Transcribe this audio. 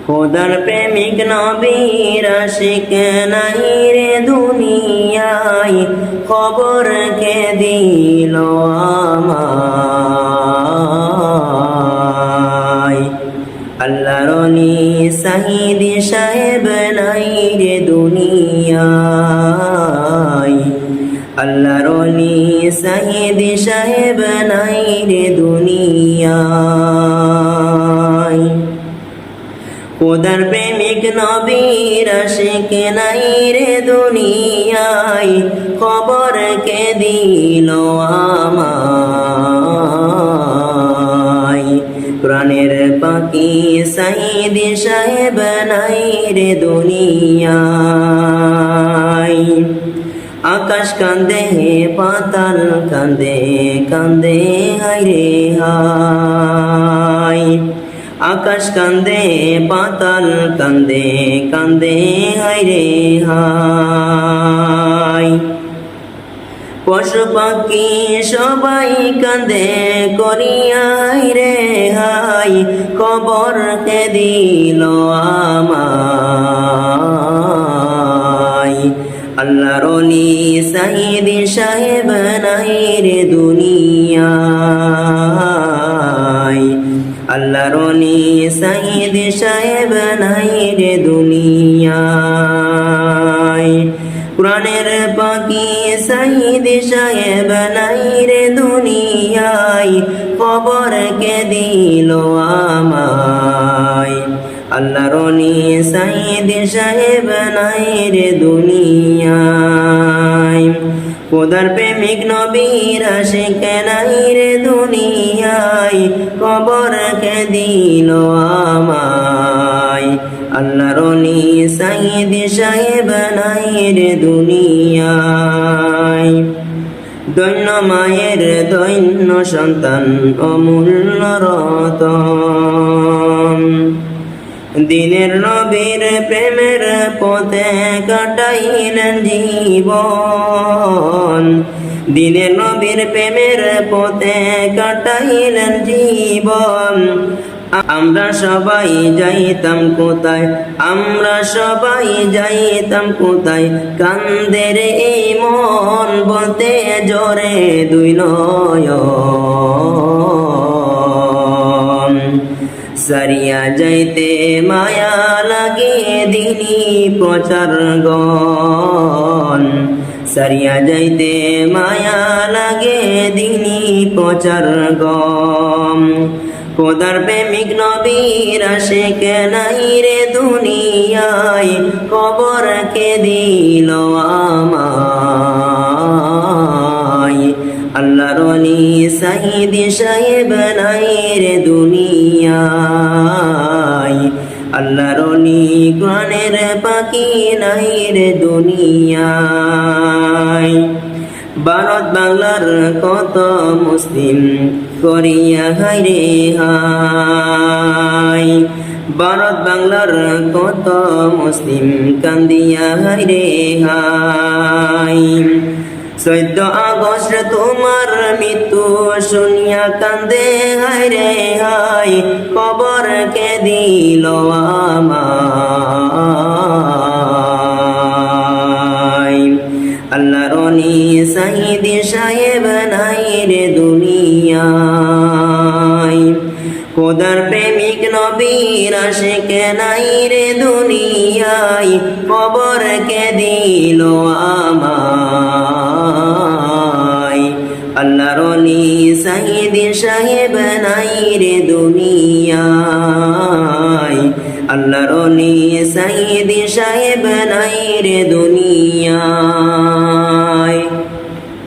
খোদার প্রেমিক নবীর আশিক নাই রে দুনিয়ায়, খবর কে দিল আমায়। আল্লাহর ওলি সাইদ সাহেব নাই রে দুনিয়ায়, আল্লাহর ওলি সাইদ সাহেব নাই রে দুনিয়ায়। খোদার প্রেমিক নবীর আশিক নাই রে দুনিয়ায়, খবর কে দিল আমায়। প্রাণের পাখি সাইদ সাহেব নাই রে দুনিয়ায়। আকাশ কান্দে পাতাল কান্দে কান্দে হায় রে হায়। আকাশ কান্দে পাতাল কান্দে কান্দে হায় রে হায়। পশু পাখি সবাই কান্দে করিয়া হায় রে হায়, খবর কে দিল আমায়। আল্লাহর ওলি সাইদ সাহেব নাই রে দুনিয়ায়, আল্লাহর ওলি সাইদ সাহেব নাই রে দুনিয়ায়। প্রাণের পাখি সাইদ সাহেব নাই রে দুনিয়ায়, খবর কে দিল আমায়। আল্লাহর ওলি সাইদ সাহেব নাই রে দুনিয়ায়। খোদার প্রেমিক নবীর আশিক নাই রে দুনিয়ায়, খবর কে দিল আমায়। আল্লাহর ওলি সাইদ সাহেব নাই রে দুনিয়ায়। দৈন্য মায়ের দৈন্য সন্তান অমূল্য রতন, দিনের নবীর প্রেমের পথে কাটাইলেন জীবন। দিনের নবীর প্রেমের পথে কাটাইলেন জীবন। আমরা সবাই যাইতাম কোথায়, আমরা সবাই যাইতাম কোথায়, কান্দের এই মন বলতে জোরে দুই নয়ন। সারিয়া যাইতে মায়া লাগে দিনী প্রচার গণ, সারিয়া যাইতে মায়া লাগে দিনী প্রচার গণ। খোদার প্রেমিক নবীর আশিক নাই রে দুনিয়ায়, খবর কে দিল আমায়। আল্লাহর ওলি সাইদ সাহেব নাই রে দুনিয়ায়, আল্লাহর ওলি প্রাণের পাখি নাই রে দুনিয়ায়। ভারত বাংলার কত মুসলিম করিয়া হায় রে হায়, ভারত বাংলার কত মুসলিম কান্দিয়া হায় রে হায়। 14 আগস্ট তোমার মৃত্যু শুনিয়া কান্দে হায় রে হায়, খবর কে দিল আমায়। আল্লাহর ওলি সাইদ সাহেব নাই রে দুনিয়ায়। খোদার প্রেমিক নবীর আশিক নাই রে দুনিয়ায়, খবর কে দিল আমায়। আল্লাহর ওলি সাইদ সাহেব নাই রে দুনিয়ায়, আল্লাহর ওলি সাইদ সাহেব নাই রে দুনিয়ায়।